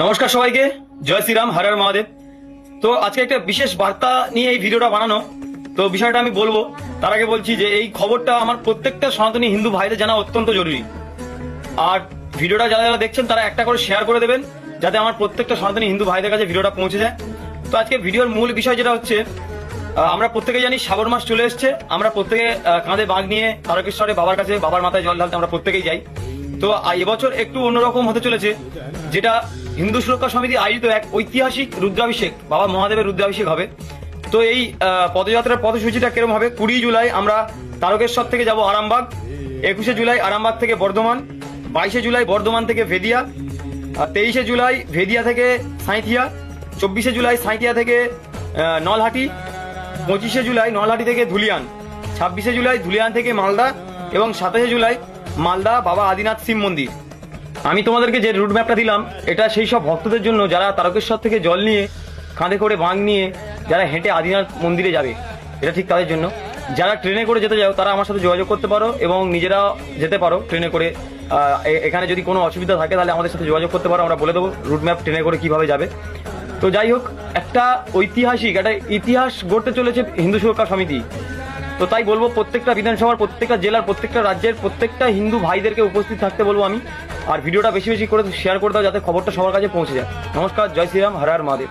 নমস্কার সবাইকে, জয় শ্রীরাম, হর হর মহাদেব। তো আজকে একটা বিশেষ বার্তা নিয়ে এই ভিডিওটা বানানো। তো বিষয়টা আমি বলবো, তার আগে বলছি যে এই খবরটা আমার প্রত্যেকটা সনাতনী হিন্দু ভাইদের জানা অত্যন্ত জরুরি। আর ভিডিওটা যারা যারা দেখছেন তারা একটা করে শেয়ার করে দেবেন, যাতে আমার প্রত্যেকটা সনাতনী হিন্দু ভাইদের কাছে ভিডিওটা পৌঁছে যায়। তো আজকে ভিডিওর মূল বিষয় যেটা হচ্ছে, আমরা প্রত্যেকে জানি শ্রাবণ মাস চলে এসছে। আমরা প্রত্যেকে কাঁধে বাঘ নিয়ে তারকেশ্বরে বাবার কাছে, বাবার মাথায় জল ঢালতে আমরা প্রত্যেকেই যাই। তো এবছর একটু অন্যরকম হতে চলেছে, যেটা হিন্দু সুরক্ষা সমিতি আয়োজিত এক ঐতিহাসিক রুদ্রাভিষেক, বাবা মহাদেবের রুদ্রাভিষেক হবে। তো এই পদযাত্রার পথসূচিটা কিরকম হবে? 20 জুলাই আমরা তারকেশ্বর থেকে যাব আরামবাগ, 21শে জুলাই আরামবাগ থেকে বর্ধমান, 22শে জুলাই বর্ধমান থেকে ভেদিয়া, 23শে জুলাই ভেদিয়া থেকে সাঁইথিয়া, 24শে জুলাই সাঁইথিয়া থেকে নলহাটি, 25শে জুলাই নলহাটি থেকে ধুলিয়ান, 26শে জুলাই ধুলিয়ান থেকে মালদা এবং 27শে জুলাই মালদা বাবা আদিনাথ শিব মন্দির। আমি তোমাদেরকে যে রুট ম্যাপটা দিলাম, এটা সেই সব ভক্তদের জন্য যারা তারকেশ্বর থেকে জল নিয়ে, কাঁধে করে বাঁক নিয়ে যারা হেঁটে আদিনাথ মন্দিরে যাবে, এটা ঠিক তাদের জন্য। যারা ট্রেনে করে যেতে যাও তারা আমার সাথে যোগাযোগ করতে পারো এবং নিজেরা যেতে পারো ট্রেনে করে। এখানে যদি কোনো অসুবিধা থাকে তাহলে আমাদের সাথে যোগাযোগ করতে পারো, আমরা বলে দেবো রুট ম্যাপ ট্রেনে করে কিভাবে যাবে। তো যাই হোক, একটা ঐতিহাসিক একটা ইতিহাস গড়তে চলেছে হিন্দু সুরক্ষা সমিতি। তো তাই বলবো, প্রত্যেকটা বিধানসভার, প্রত্যেকটা জেলার, প্রত্যেকটা রাজ্যের প্রত্যেকটা হিন্দু ভাইদেরকে উপস্থিত থাকতে বলবো আমি। আর ভিডিওটা বেশি বেশি করে শেয়ার করে দাও, যাতে খবরটা সবার কাছে পৌঁছে যায়। নমস্কার, জয় শ্রীরাম, হর হর মহাদেব।